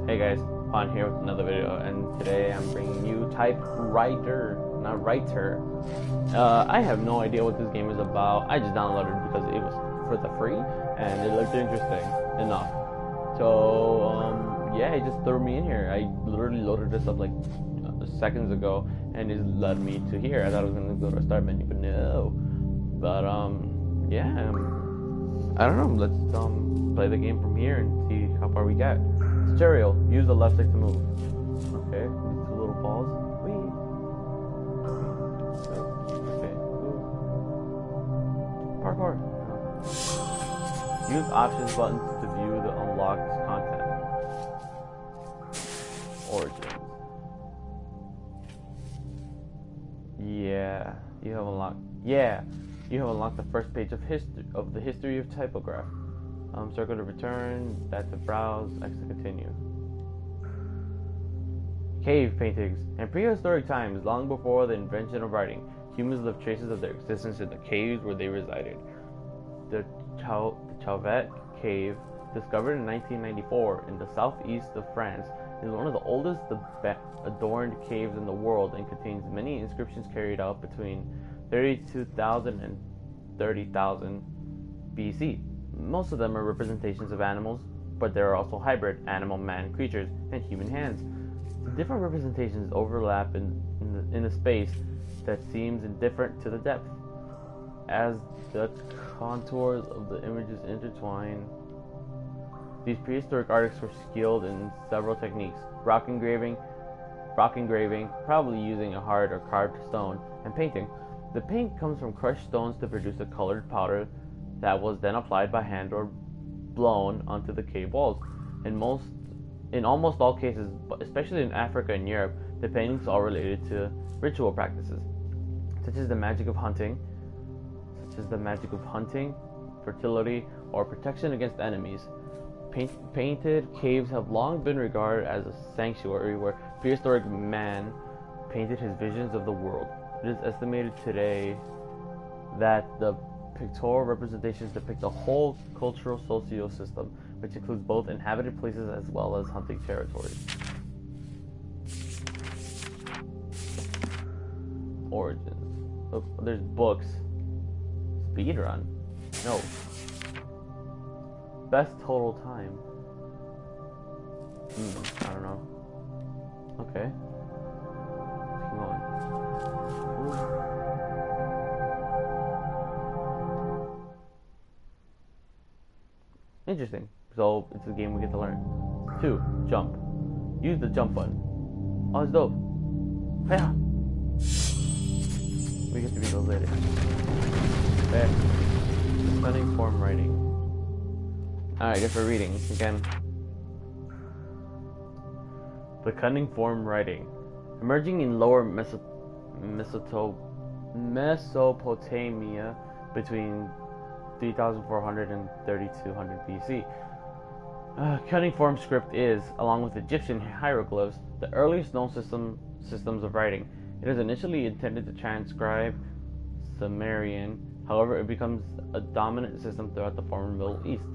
Hey guys, Juan here with another video, and today I'm bringing you Typewriter, not writer. I have no idea what this game is about. I just downloaded it because it was for the free, and it looked interesting enough. So, yeah, it just threw me in here. I literally loaded this up like seconds ago, and it led me to here. I thought I was gonna go to a start menu, but no. But, yeah, I don't know. Let's play the game from here and see how far we get. Tutorial. Use the left stick to move. Okay, these two little balls. Whee. Okay. Ooh. Parkour. Use options buttons to view the unlocked content. Origins. Yeah, you have unlocked. Yeah, you have unlocked the first page of the history of typograph. Circle to return, that to browse, X to continue. Cave paintings. In prehistoric times, long before the invention of writing, humans left traces of their existence in the caves where they resided. The Chauvet Cave, discovered in 1994 in the southeast of France, is one of the oldest adorned caves in the world and contains many inscriptions carried out between 32,000 and 30,000 BC. Most of them are representations of animals, but there are also hybrid animal-man creatures and human hands. The different representations overlap in a space that seems indifferent to the depth. As the contours of the images intertwine, these prehistoric artists were skilled in several techniques: rock engraving, probably using a hard or carved stone, and painting. The paint comes from crushed stones to produce a colored powder that was then applied by hand or blown onto the cave walls. In almost all cases, but especially in Africa and Europe, the paintings are related to ritual practices, such as the magic of hunting, fertility, or protection against enemies. Painted caves have long been regarded as a sanctuary where prehistoric man painted his visions of the world. It is estimated today that the pictorial representations depict a whole cultural socio-system, which includes both inhabited places as well as hunting territories. Origins. Oh, there's books. Speedrun. No. Best total time. I don't know. Okay. Keep going. Ooh. Interesting. So it's a game we get to learn. 2. Jump. Use the jump button. Oh, it's dope. Yeah. We get to read those later. Okay. Cunning form writing. Alright, guess we're reading again. The cunning form writing. Emerging in lower Mesopotamia between 3400 and 3200 BC. Cuneiform script is, along with Egyptian hieroglyphs, the earliest known systems of writing. It is initially intended to transcribe Sumerian, however it becomes a dominant system throughout the former Middle East.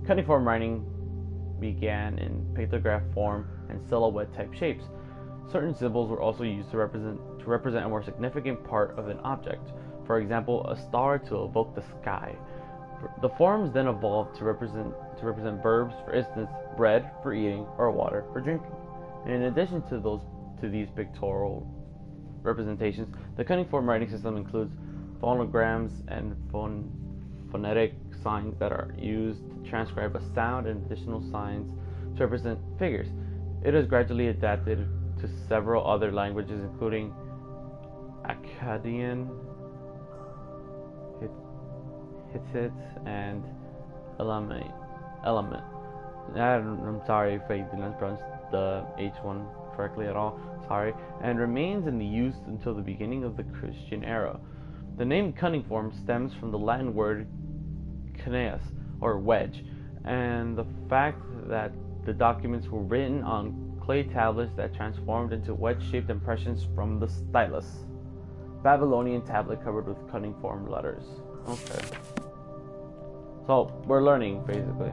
Cuneiform writing began in pictograph form and silhouette type shapes. Certain symbols were also used to represent a more significant part of an object. For example, a star to evoke the sky. The forms then evolved to represent verbs, for instance, bread for eating or water for drinking. And in addition to these pictorial representations, the cuneiform writing system includes phonograms and phonetic signs that are used to transcribe a sound and additional signs to represent figures. It is gradually adapted to several other languages, including Akkadian, Hittite, and Elamite. I'm sorry if I did not pronounce the H1 correctly at all. Sorry. And remains in the use until the beginning of the Christian era. The name cuneiform stems from the Latin word cuneus, or wedge, and the fact that the documents were written on clay tablets that transformed into wedge-shaped impressions from the stylus. Babylonian tablet covered with cuneiform letters. Okay. So, we're learning, basically.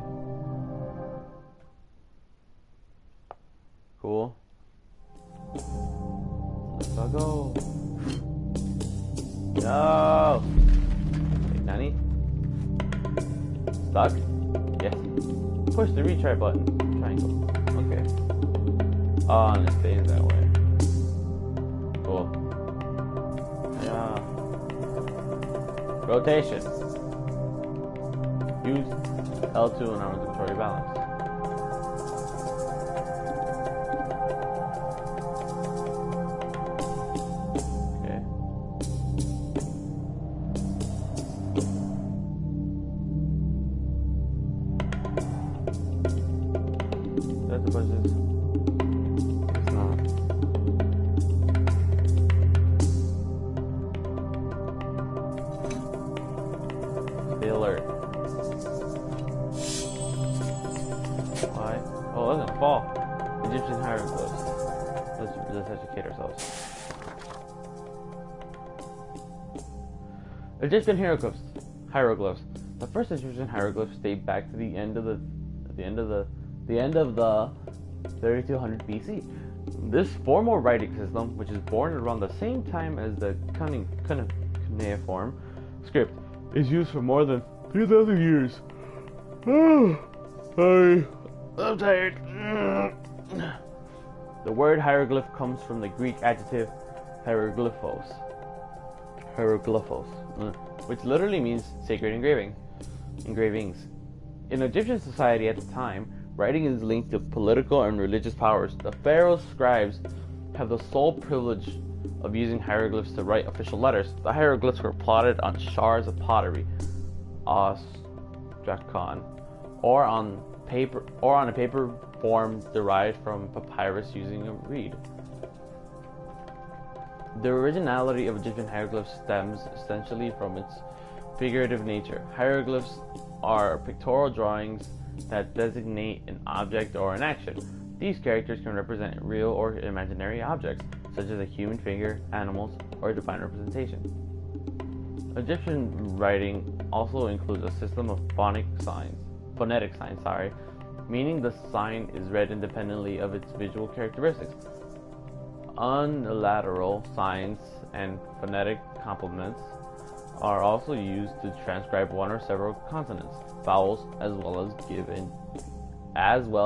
Cool. Let's go. No! Wait, Nani? Stuck? Yes. Push the retry button. Triangle. Okay. Oh, and it stays that way. Cool. Yeah. Rotation. Use L2 in order to control your balance. Egyptian hieroglyphs. The first Egyptian hieroglyphs date back to the end of the 3200 BC. This formal writing system, which is born around the same time as the cuneiform script, is used for more than 3,000 years. Sorry, I'm tired. The word hieroglyph comes from the Greek adjective hieroglyphos, which literally means sacred engravings. In Egyptian society at the time, writing is linked to political and religious powers. The pharaoh's scribes have the sole privilege of using hieroglyphs to write official letters. The hieroglyphs were plotted on shards of pottery, ostrakhan, or on a paper form derived from papyrus using a reed. The originality of Egyptian hieroglyphs stems essentially from its figurative nature. Hieroglyphs are pictorial drawings that designate an object or an action. These characters can represent real or imaginary objects, such as a human figure, animals, or divine representation. Egyptian writing also includes a system of phonetic signs, meaning the sign is read independently of its visual characteristics. Unilateral signs and phonetic complements are also used to transcribe one or several consonants, vowels, as well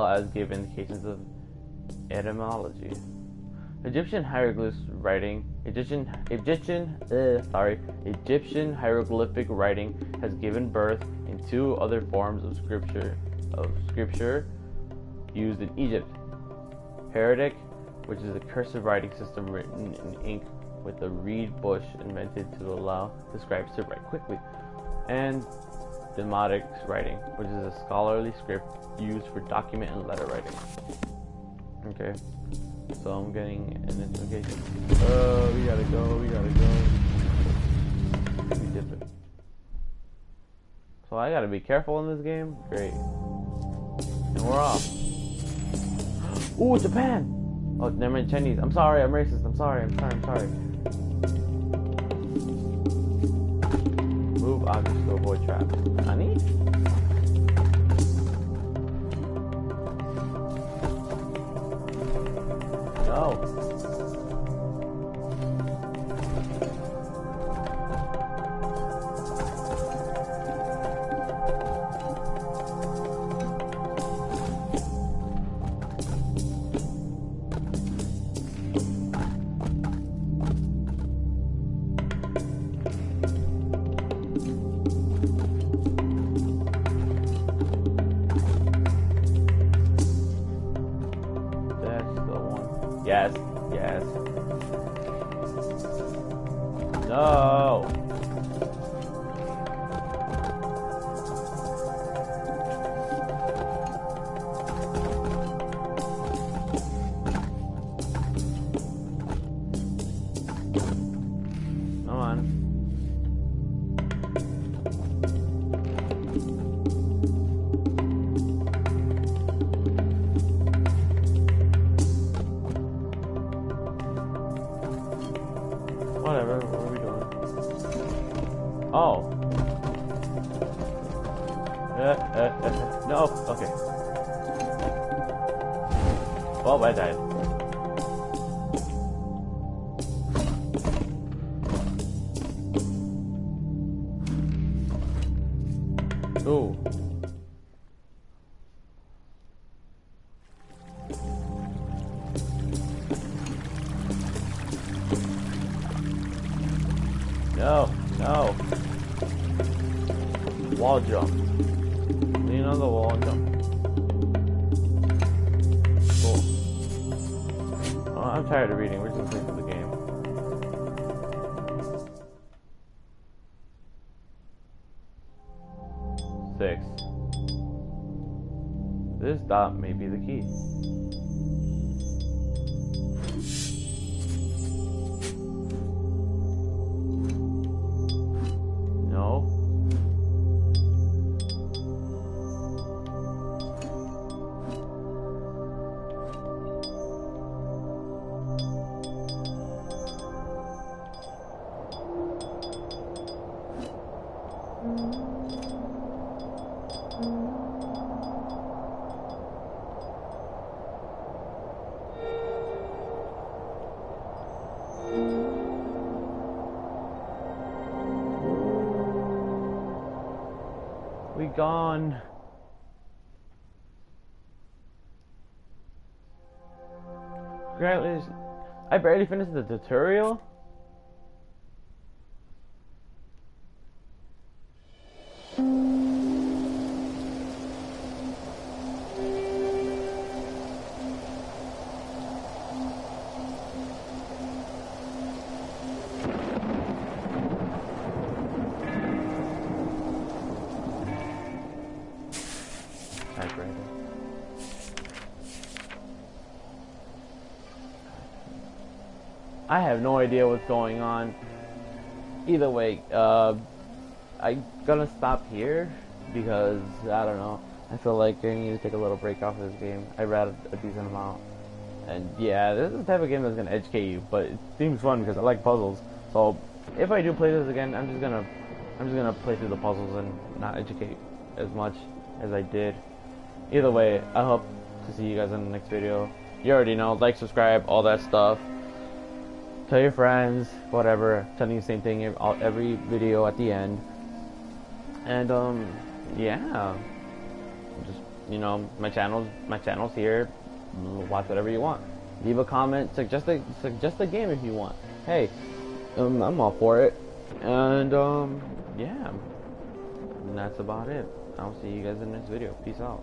as give indications of etymology. Egyptian hieroglyphic writing has given birth in two other forms of scripture used in Egypt: Hieratic, which is a cursive writing system written in ink with a reed bush invented to allow the scribes to write quickly, and Demotic writing, which is a scholarly script used for document and letter writing. Okay, so I'm getting an notification. We gotta go. We did it. So I gotta be careful in this game. Great. And we're off. Ooh, Japan! Oh, never mind, Chinese. I'm sorry, I'm racist. I'm sorry. Move objects to avoid traps. Nani? No. Yes. No. Come on. Whatever, what are we doing? Oh. No, okay. Well, I died. Ooh. No, no. Wall jump. Lean on the wall and jump. Cool. Oh, I'm tired of reading. We're just gonna play through the game. Six. This dot may be the key. No. We gone. Congratulations. I barely finished the tutorial. I have no idea what's going on. Either way, I'm gonna stop here because I don't know. I feel like I need to take a little break off of this game. I read a decent amount, and yeah, this is the type of game that's gonna educate you. But it seems fun because I like puzzles. So if I do play this again, I'm just gonna play through the puzzles and not educate as much as I did. Either way, I hope to see you guys in the next video. You already know, like, subscribe, all that stuff. Tell your friends, whatever. Telling you the same thing every video at the end. And yeah, just, you know, my channel's here. Watch whatever you want. Leave a comment. Suggest a game if you want. Hey, I'm all for it. And yeah, and that's about it. I'll see you guys in the next video. Peace out.